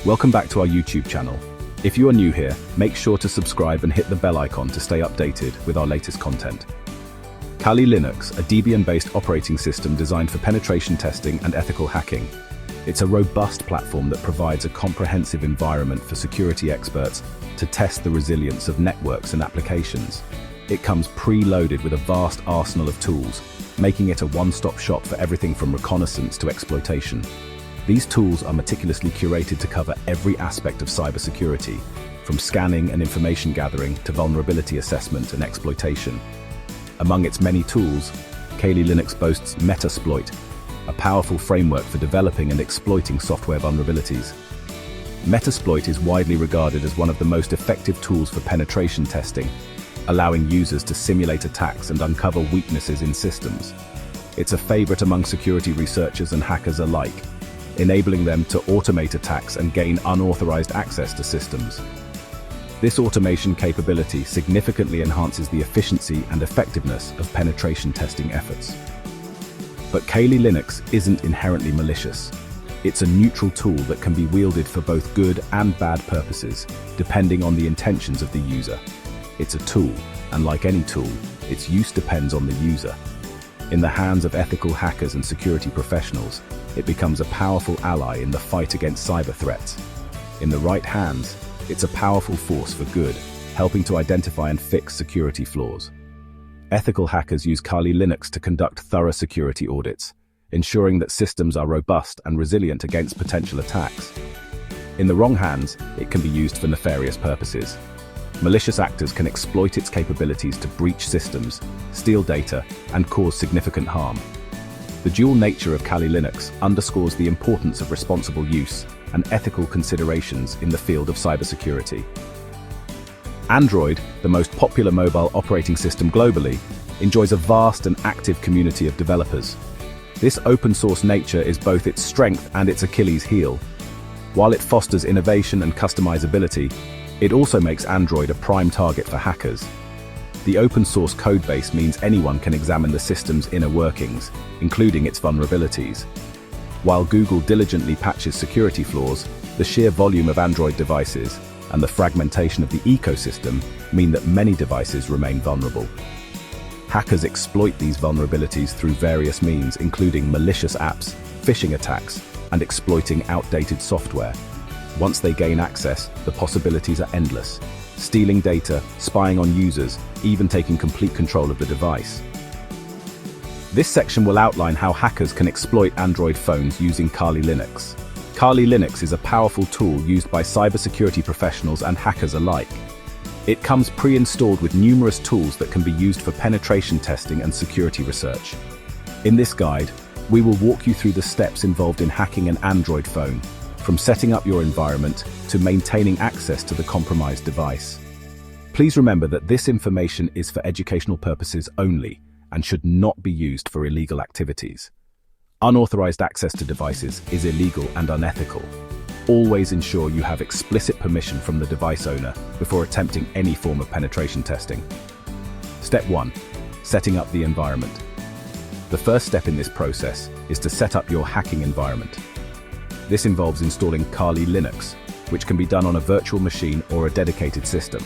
Welcome back to our YouTube channel. If you are new here, make sure to subscribe and hit the bell icon to stay updated with our latest content. Kali Linux, a Debian-based operating system designed for penetration testing and ethical hacking. It's a robust platform that provides a comprehensive environment for security experts to test the resilience of networks and applications. It comes pre-loaded with a vast arsenal of tools, making it a one-stop shop for everything from reconnaissance to exploitation. These tools are meticulously curated to cover every aspect of cybersecurity, from scanning and information gathering to vulnerability assessment and exploitation. Among its many tools, Kali Linux boasts Metasploit, a powerful framework for developing and exploiting software vulnerabilities. Metasploit is widely regarded as one of the most effective tools for penetration testing, allowing users to simulate attacks and uncover weaknesses in systems. It's a favorite among security researchers and hackers alike, enabling them to automate attacks and gain unauthorized access to systems. This automation capability significantly enhances the efficiency and effectiveness of penetration testing efforts. But Kali Linux isn't inherently malicious. It's a neutral tool that can be wielded for both good and bad purposes, depending on the intentions of the user. It's a tool, and like any tool, its use depends on the user. In the hands of ethical hackers and security professionals, it becomes a powerful ally in the fight against cyber threats. In the right hands, it's a powerful force for good, helping to identify and fix security flaws. Ethical hackers use Kali Linux to conduct thorough security audits, ensuring that systems are robust and resilient against potential attacks. In the wrong hands, it can be used for nefarious purposes. Malicious actors can exploit its capabilities to breach systems, steal data, and cause significant harm. The dual nature of Kali Linux underscores the importance of responsible use and ethical considerations in the field of cybersecurity. Android, the most popular mobile operating system globally, enjoys a vast and active community of developers. This open-source nature is both its strength and its Achilles heel. While it fosters innovation and customizability, it also makes Android a prime target for hackers. The open-source codebase means anyone can examine the system's inner workings, including its vulnerabilities. While Google diligently patches security flaws, the sheer volume of Android devices and the fragmentation of the ecosystem mean that many devices remain vulnerable. Hackers exploit these vulnerabilities through various means, including malicious apps, phishing attacks, and exploiting outdated software. Once they gain access, the possibilities are endless. Stealing data, spying on users, even taking complete control of the device. This section will outline how hackers can exploit Android phones using Kali Linux. Kali Linux is a powerful tool used by cybersecurity professionals and hackers alike. It comes pre-installed with numerous tools that can be used for penetration testing and security research. In this guide, we will walk you through the steps involved in hacking an Android phone, from setting up your environment to maintaining access to the compromised device. Please remember that this information is for educational purposes only and should not be used for illegal activities. Unauthorized access to devices is illegal and unethical. Always ensure you have explicit permission from the device owner before attempting any form of penetration testing. Step 1. Setting up the environment. The first step in this process is to set up your hacking environment. This involves installing Kali Linux, which can be done on a virtual machine or a dedicated system.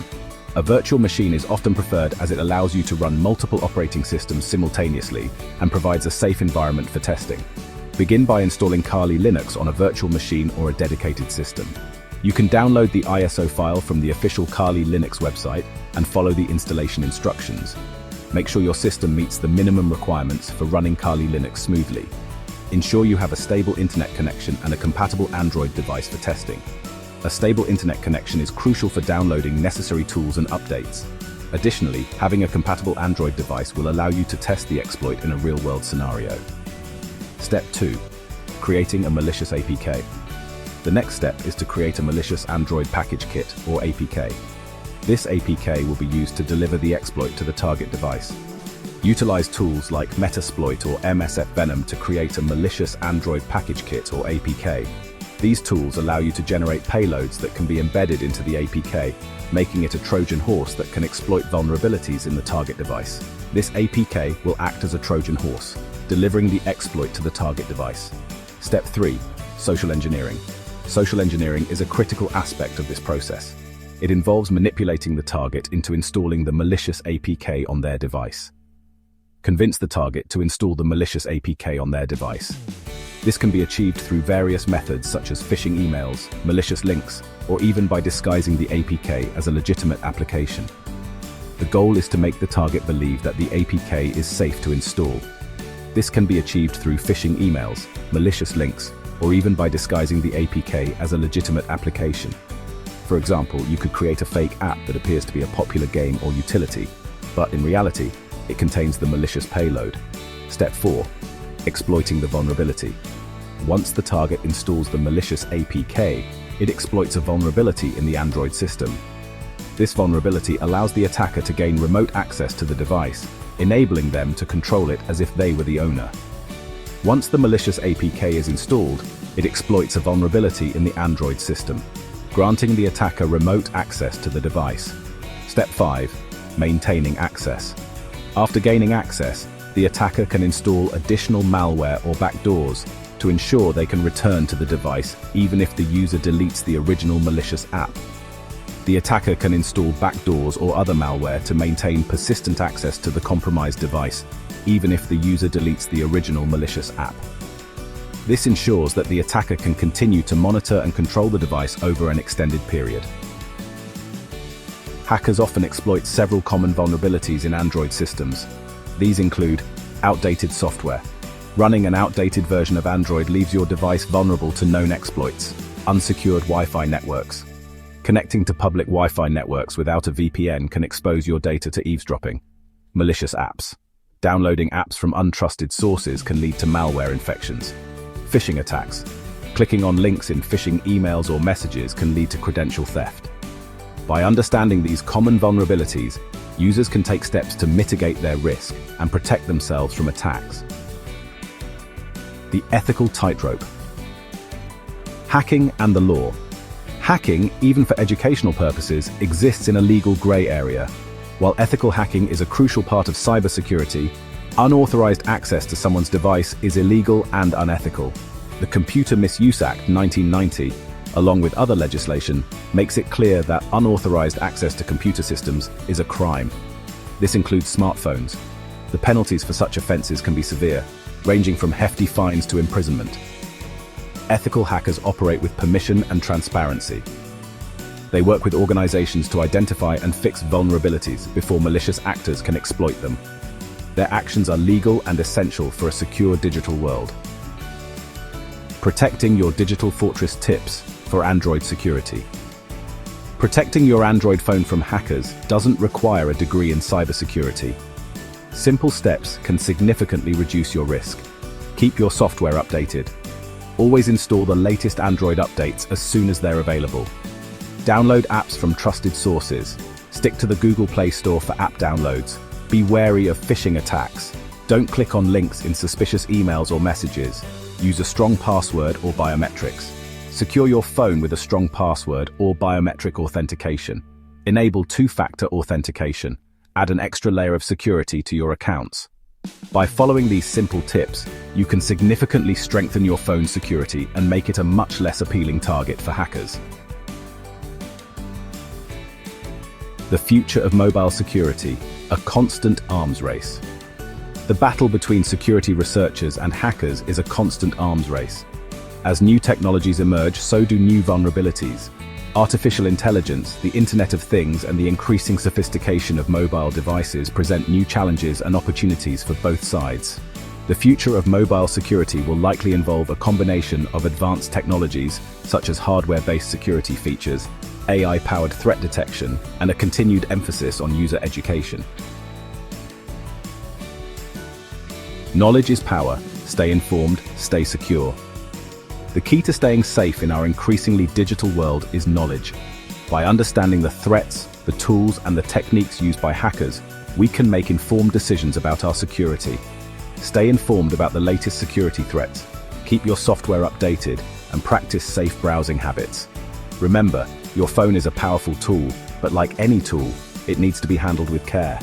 A virtual machine is often preferred as it allows you to run multiple operating systems simultaneously and provides a safe environment for testing. Begin by installing Kali Linux on a virtual machine or a dedicated system. You can download the ISO file from the official Kali Linux website and follow the installation instructions. Make sure your system meets the minimum requirements for running Kali Linux smoothly. Ensure you have a stable internet connection and a compatible Android device for testing. A stable internet connection is crucial for downloading necessary tools and updates. Additionally, having a compatible Android device will allow you to test the exploit in a real-world scenario. Step 2. Creating a malicious APK. The next step is to create a malicious Android package kit, or APK. This APK will be used to deliver the exploit to the target device. Utilize tools like Metasploit or MSF Venom to create a malicious Android package kit, or APK. These tools allow you to generate payloads that can be embedded into the APK, making it a Trojan horse that can exploit vulnerabilities in the target device. This APK will act as a Trojan horse, delivering the exploit to the target device. Step 3. Social engineering. Social engineering is a critical aspect of this process. It involves manipulating the target into installing the malicious APK on their device. Convince the target to install the malicious APK on their device. This can be achieved through various methods such as phishing emails, malicious links, or even by disguising the APK as a legitimate application. The goal is to make the target believe that the APK is safe to install. This can be achieved through phishing emails, malicious links, or even by disguising the APK as a legitimate application. For example, you could create a fake app that appears to be a popular game or utility, but in reality, it contains the malicious payload. Step 4. Exploiting the vulnerability. Once the target installs the malicious APK, it exploits a vulnerability in the Android system. This vulnerability allows the attacker to gain remote access to the device, enabling them to control it as if they were the owner. Once the malicious APK is installed, it exploits a vulnerability in the Android system, granting the attacker remote access to the device. Step 5. Maintaining access. After gaining access, the attacker can install additional malware or backdoors to ensure they can return to the device even if the user deletes the original malicious app. The attacker can install backdoors or other malware to maintain persistent access to the compromised device, even if the user deletes the original malicious app. This ensures that the attacker can continue to monitor and control the device over an extended period. Hackers often exploit several common vulnerabilities in Android systems. These include outdated software. Running an outdated version of Android leaves your device vulnerable to known exploits. Unsecured Wi-Fi networks. Connecting to public Wi-Fi networks without a VPN can expose your data to eavesdropping. Malicious apps. Downloading apps from untrusted sources can lead to malware infections. Phishing attacks. Clicking on links in phishing emails or messages can lead to credential theft. By understanding these common vulnerabilities, users can take steps to mitigate their risk and protect themselves from attacks. The ethical tightrope. Hacking and the law. Hacking, even for educational purposes, exists in a legal grey area. While ethical hacking is a crucial part of cybersecurity, unauthorized access to someone's device is illegal and unethical. The Computer Misuse Act 1990, along with other legislation, makes it clear that unauthorized access to computer systems is a crime. This includes smartphones. The penalties for such offenses can be severe, ranging from hefty fines to imprisonment. Ethical hackers operate with permission and transparency. They work with organizations to identify and fix vulnerabilities before malicious actors can exploit them. Their actions are legal and essential for a secure digital world. Protecting your digital fortress tips for Android security. Protecting your Android phone from hackers doesn't require a degree in cybersecurity. Simple steps can significantly reduce your risk. Keep your software updated. Always install the latest Android updates as soon as they're available. Download apps from trusted sources. Stick to the Google Play Store for app downloads. Be wary of phishing attacks. Don't click on links in suspicious emails or messages. Use a strong password or biometrics. Secure your phone with a strong password or biometric authentication. Enable two-factor authentication. Add an extra layer of security to your accounts. By following these simple tips, you can significantly strengthen your phone's security and make it a much less appealing target for hackers. The future of mobile security, a constant arms race. The battle between security researchers and hackers is a constant arms race. As new technologies emerge, so do new vulnerabilities. Artificial intelligence, the Internet of Things, and the increasing sophistication of mobile devices present new challenges and opportunities for both sides. The future of mobile security will likely involve a combination of advanced technologies, such as hardware-based security features, AI-powered threat detection, and a continued emphasis on user education. Knowledge is power. Stay informed, stay secure. The key to staying safe in our increasingly digital world is knowledge. By understanding the threats, the tools, and the techniques used by hackers, we can make informed decisions about our security. Stay informed about the latest security threats, keep your software updated, and practice safe browsing habits. Remember, your phone is a powerful tool, but like any tool, it needs to be handled with care.